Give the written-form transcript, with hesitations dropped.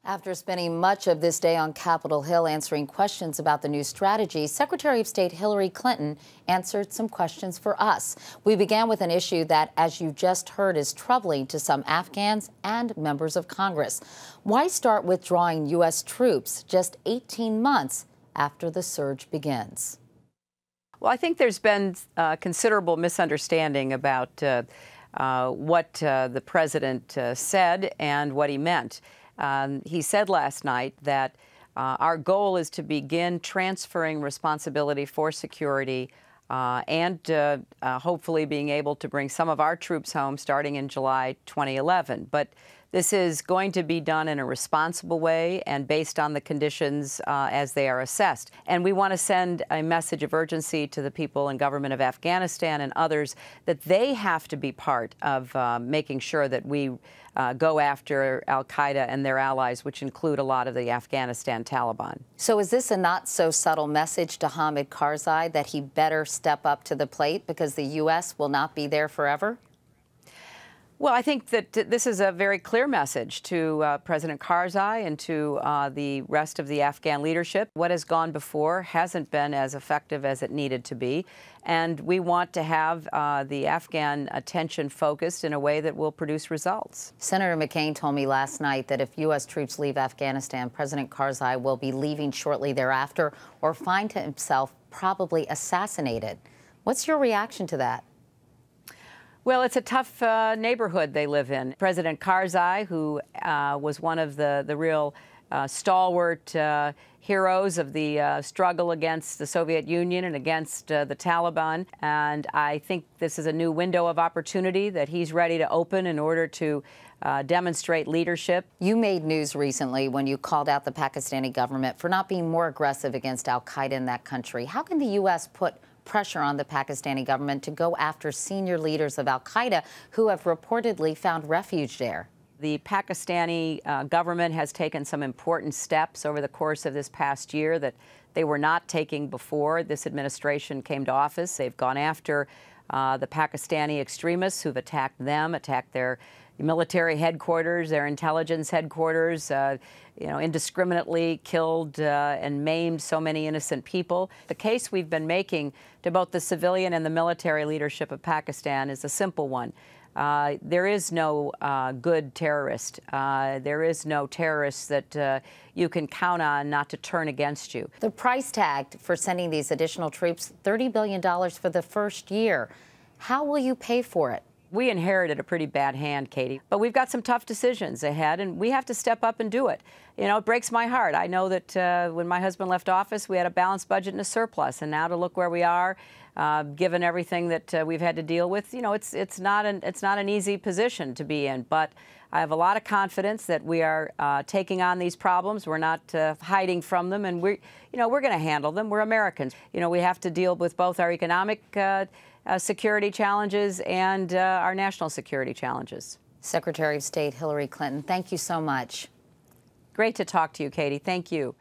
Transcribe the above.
After spending much of this day on Capitol Hill answering questions about the new strategy, Secretary of State Hillary Clinton answered some questions for us. We began with an issue that, as you just heard, is troubling to some Afghans and members of Congress. Why start withdrawing U.S. troops just 18 months after the surge begins? Well, I think there's been considerable misunderstanding about what the president said and what he meant. He said last night that our goal is to begin transferring responsibility for security and hopefully being able to bring some of our troops home starting in July 2011. But this is going to be done in a responsible way and based on the conditions as they are assessed. And we want to send a message of urgency to the people and government of Afghanistan and others that they have to be part of making sure that we go after al-Qaeda and their allies, which include a lot of the Afghanistan Taliban. So is this a not-so-subtle message to Hamid Karzai that he better step up to the plate because the U.S. will not be there forever? Well, I think that this is a very clear message to President Karzai and to the rest of the Afghan leadership. What has gone before hasn't been as effective as it needed to be, and we want to have the Afghan attention focused in a way that will produce results. Senator McCain told me last night that if U.S. troops leave Afghanistan, President Karzai will be leaving shortly thereafter or find himself probably assassinated. What's your reaction to that? Well, it's a tough neighborhood they live in. President Karzai, who was one of the real stalwart heroes of the struggle against the Soviet Union and against the Taliban. And I think this is a new window of opportunity that he's ready to open in order to demonstrate leadership. You made news recently when you called out the Pakistani government for not being more aggressive against al-Qaeda in that country. How can the U.S. put pressure on the Pakistani government to go after senior leaders of al-Qaeda who have reportedly found refuge there? The Pakistani government has taken some important steps over the course of this past year that they were not taking before this administration came to office. They've gone after the Pakistani extremists who've attacked them, attacked their military headquarters, their intelligence headquarters, indiscriminately killed and maimed so many innocent people. The case we've been making to both the civilian and the military leadership of Pakistan is a simple one. There is no good terrorist. There is no terrorist that you can count on not to turn against you. The price tag for sending these additional troops, $30 billion for the first year. How will you pay for it? We inherited a pretty bad hand, Katie, but we've got some tough decisions ahead, and we have to step up and do it. You know, it breaks my heart. I know that when my husband left office, we had a balanced budget and a surplus, and now to look where we are, given everything that we've had to deal with, it's not an easy position to be in. But I have a lot of confidence that we are taking on these problems. We're not hiding from them, and we're going to handle them. We're Americans. We have to deal with both our economic security challenges and our national security challenges. Secretary of State Hillary Clinton, thank you so much. Great to talk to you, Katie. Thank you.